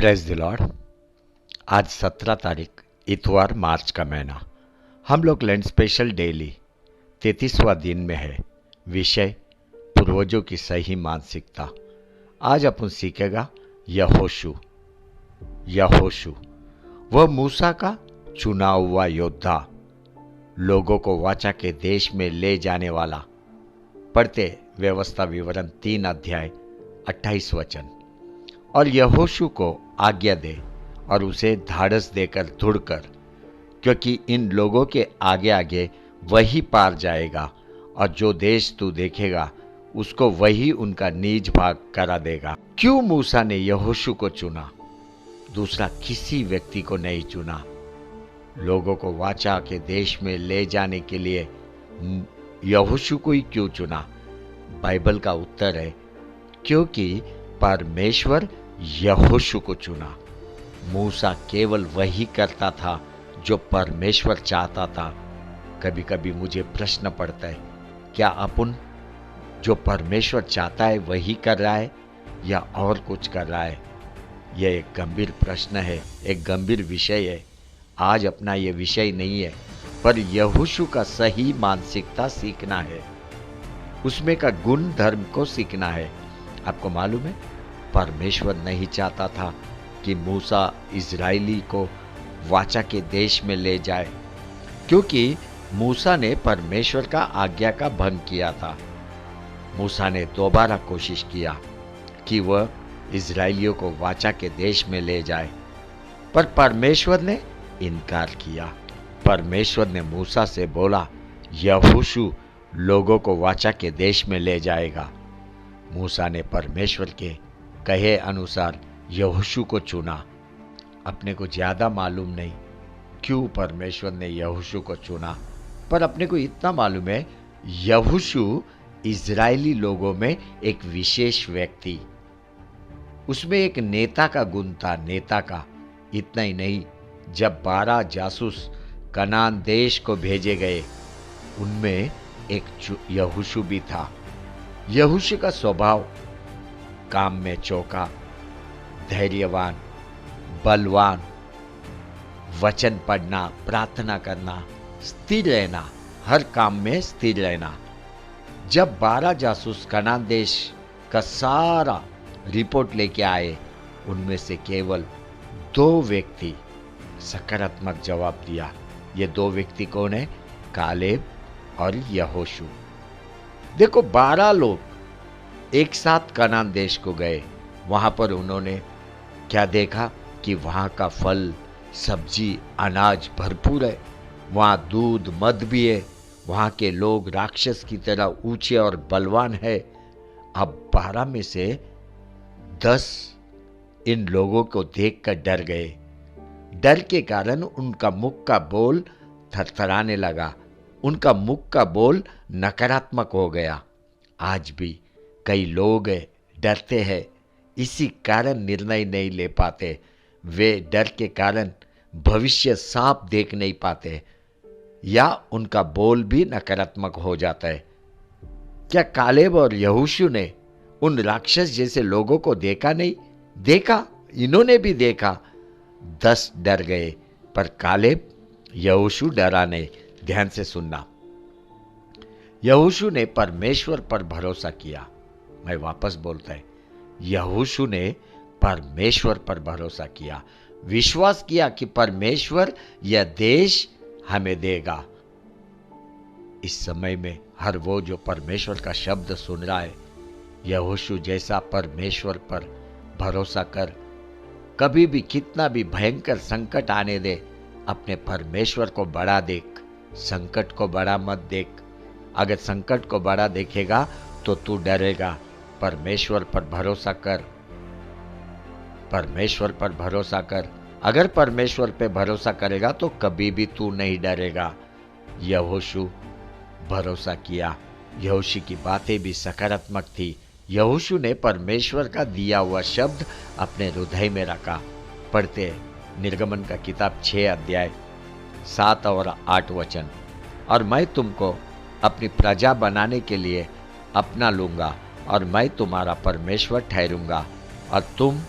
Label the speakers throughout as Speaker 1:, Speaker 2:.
Speaker 1: Praise the Lord. आज 17 तारीख इतवार, मार्च का महीना। हम लोग लैंड स्पेशल डेली 33वां दिन में है। विषय पूर्वजों की सही मानसिकता। आज अपन सीखेगा यहोशू। वह मूसा का चुना हुआ योद्धा, लोगों को वाचा के देश में ले जाने वाला। पढ़ते व्यवस्था विवरण 3 अध्याय 28 वचन। और यहोशू को आज्ञा दे और उसे धाड़स देकर धुड़कर, क्योंकि इन लोगों के आगे आगे वही पार जाएगा और जो देश तू देखेगा उसको वही उनका नीज भाग करा देगा। क्यों मूसा ने यहोशू को चुना? दूसरा किसी व्यक्ति को नहीं चुना। लोगों को वाचा के देश में ले जाने के लिए यहोशू को ही क्यों चुना? बाइबल का उत्तर है क्योंकि परमेश्वर यहोशू को चुना। मूसा केवल वही करता था जो परमेश्वर चाहता था। कभी कभी मुझे प्रश्न पड़ता है, क्या अपन जो परमेश्वर चाहता है वही कर रहा है या और कुछ कर रहा है? यह एक गंभीर प्रश्न है, एक गंभीर विषय है। आज अपना यह विषय नहीं है, पर यहोशू का सही मानसिकता सीखना है, उसमें का गुण धर्म को सीखना है। आपको मालूम है, परमेश्वर नहीं चाहता था कि मूसा इजरायली को वाचा के देश में ले जाए, क्योंकि मूसा ने परमेश्वर का आज्ञा का भंग किया था। मूसा ने दोबारा कोशिश किया कि वह इजरायलियों को वाचा के देश में ले जाए, पर परमेश्वर ने इनकार किया। परमेश्वर ने मूसा से बोला, यहोशू लोगों को वाचा के देश में ले जाएगा। मूसा ने परमेश्वर के कहे अनुसार यहोशू को चुना। अपने को ज्यादा मालूम नहीं क्यों परमेश्वर ने यहोशू को चुना, पर अपने को इतना मालूम है, यहोशू इजरायली लोगों में एक विशेष व्यक्ति, उसमें एक नेता का गुण था, नेता का। इतना ही नहीं, जब 12 जासूस कनान देश को भेजे गए, उनमें एक यहोशू भी था। यहोशू का स्वभाव काम में चौका, धैर्यवान, बलवान, वचन पढ़ना, प्रार्थना करना, स्थिर रहना, हर काम में स्थिर रहना। जब 12 जासूस कनान देश का सारा रिपोर्ट लेके आए, उनमें से केवल 2 व्यक्ति सकारात्मक जवाब दिया। ये 2 व्यक्ति कौन है? कालेब और यहोशू। देखो, 12 लोग एक साथ कनान देश को गए। वहां पर उन्होंने क्या देखा कि वहां का फल, सब्जी, अनाज भरपूर है, वहां दूध, मद भी है, वहां के लोग राक्षस की तरह ऊंचे और बलवान है। अब 12 में से 10 इन लोगों को देखकर डर गए। डर के कारण उनका मुख का बोल थरथराने लगा, उनका मुख का बोल नकारात्मक हो गया। आज भी कई लोग डरते हैं, इसी कारण निर्णय नहीं ले पाते। वे डर के कारण भविष्य साफ देख नहीं पाते, या उनका बोल भी नकारात्मक हो जाता है। क्या कालेब और यहोशू ने उन राक्षस जैसे लोगों को देखा नहीं? देखा, इन्होंने भी देखा। 10 डर गए, पर कालेब, यहोशू डरा नहीं। ध्यान से सुनना। यहोशू ने परमेश्वर पर भरोसा किया। मैं वापस बोलता है, यहोशू ने परमेश्वर पर भरोसा किया, विश्वास किया कि परमेश्वर यह देश हमें देगा। इस समय में हर वो जो परमेश्वर का शब्द सुन रहा है, यहोशू जैसा परमेश्वर पर भरोसा कर। कभी भी कितना भी भयंकर संकट आने दे, अपने परमेश्वर को बड़ा देख, संकट को बड़ा मत देख। अगर संकट को बड़ा देखेगा तो तू डरेगा। परमेश्वर पर भरोसा कर, परमेश्वर पर भरोसा कर। अगर परमेश्वर पे भरोसा करेगा तो कभी भी तू नहीं डरेगा। यहोशू भरोसा किया। यहोशू की बातें भी सकारात्मक थी। यहोशू ने परमेश्वर का दिया हुआ शब्द अपने हृदय में रखा। पढ़ते निर्गमन का किताब 6 अध्याय 7 और 8 वचन। और मैं तुमको अपनी प्रजा बनाने के लिए अपना लूंगा और मैं तुम्हारा परमेश्वर ठहरूंगा और तुम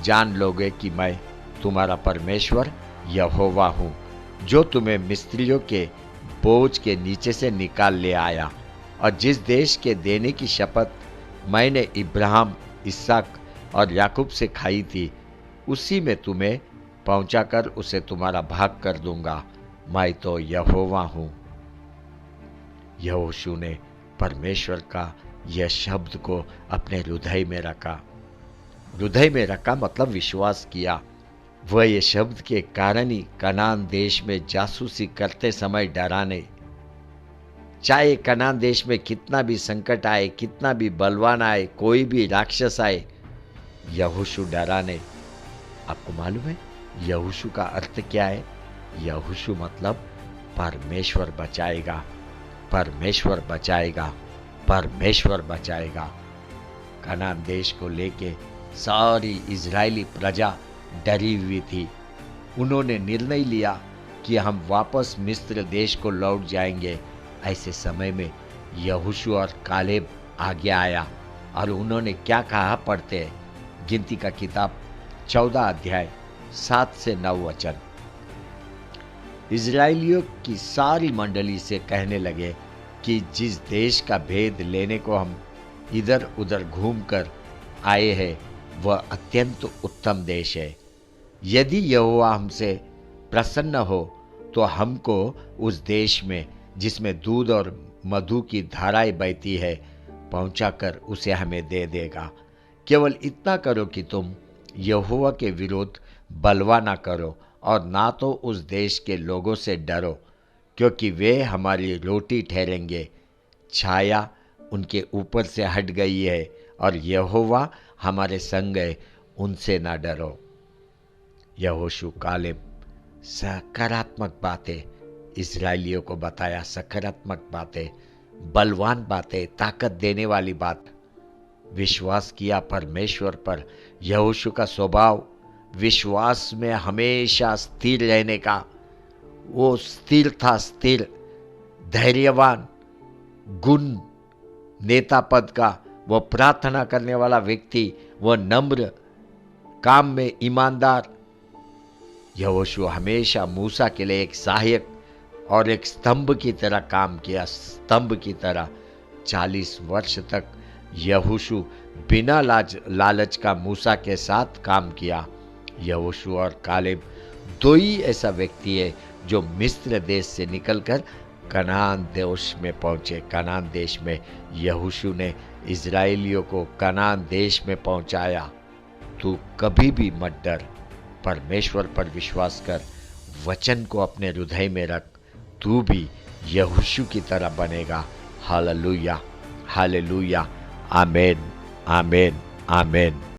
Speaker 1: जान लोगे कि मैं तुम्हारा परमेश्वर यहोवा हूँ, जो तुम्हें मिस्रियों के बोझ के नीचे से निकाल ले आया, और जिस देश के देने की शपथ मैंने इब्राहिम, इसहाक और याकूब से खाई थी, उसी में तुम्हें पहुंचाकर उसे तुम्हारा भाग कर दूंगा। मैं तो यहोवा हूँ। यहोशू ने परमेश्वर का यह शब्द को अपने हृदय में रखा। हृदय में रखा मतलब विश्वास किया। वह ये शब्द के कारण ही कनान देश में जासूसी करते समय डरा नहीं। चाहे कनान देश में कितना भी संकट आए, कितना भी बलवान आए, कोई भी राक्षस आए, यहोशू डरा नहीं। आपको मालूम है यहोशू का अर्थ क्या है? यहोशू मतलब परमेश्वर बचाएगा, परमेश्वर बचाएगा, परमेश्वर बचाएगा। कनान देश को लेके सारी इजरायली प्रजा डरी हुई थी। उन्होंने निर्णय लिया कि हम वापस मिस्र देश को लौट जाएंगे। ऐसे समय में यहोशू और कालेब आगे आया और उन्होंने क्या कहा पढ़ते हैं। गिनती का किताब 14 अध्याय 7 से 9 वचन। इजरायलियों की सारी मंडली से कहने लगे कि जिस देश का भेद लेने को हम इधर उधर घूमकर आए हैं, वह अत्यंत उत्तम देश है। यदि यहोवा हमसे प्रसन्न हो तो हमको उस देश में, जिसमें दूध और मधु की धाराएं बहती है, पहुंचाकर उसे हमें दे देगा। केवल इतना करो कि तुम यहोवा के विरुद्ध बलवा ना करो और ना तो उस देश के लोगों से डरो, क्योंकि वे हमारी रोटी ठहरेंगे। छाया उनके ऊपर से हट गई है और यहोवा हमारे संग है, उनसे ना डरो। यहोशू कालेब सकारात्मक बातें इजरायलियों को बताया, सकारात्मक बातें, बलवान बातें, ताकत देने वाली बात। विश्वास किया परमेश्वर पर। यहोशू का स्वभाव विश्वास में हमेशा स्थिर रहने का। वो स्थिर था, स्थिर, धैर्यवान, गुण नेता पद का, वो प्रार्थना करने वाला व्यक्ति, वो नम्र, काम में ईमानदार। यहोशू हमेशा मूसा के लिए एक सहायक और एक स्तंभ की तरह काम किया, स्तंभ की तरह। 40 वर्ष तक यहोशू बिना लालच का मूसा के साथ काम किया। यहोशू और कालेब दो ही ऐसा व्यक्ति है जो मिस्र देश से निकलकर कनान देश में पहुंचे। कनान देश में यहोशू ने इजरायलियों को कनान देश में पहुंचाया। तू कभी भी मत डर, परमेश्वर पर विश्वास कर, वचन को अपने हृदय में रख, तू भी यहोशू की तरह बनेगा। हालेलुया, हालेलुया, आमेन, आमेन, आमेन।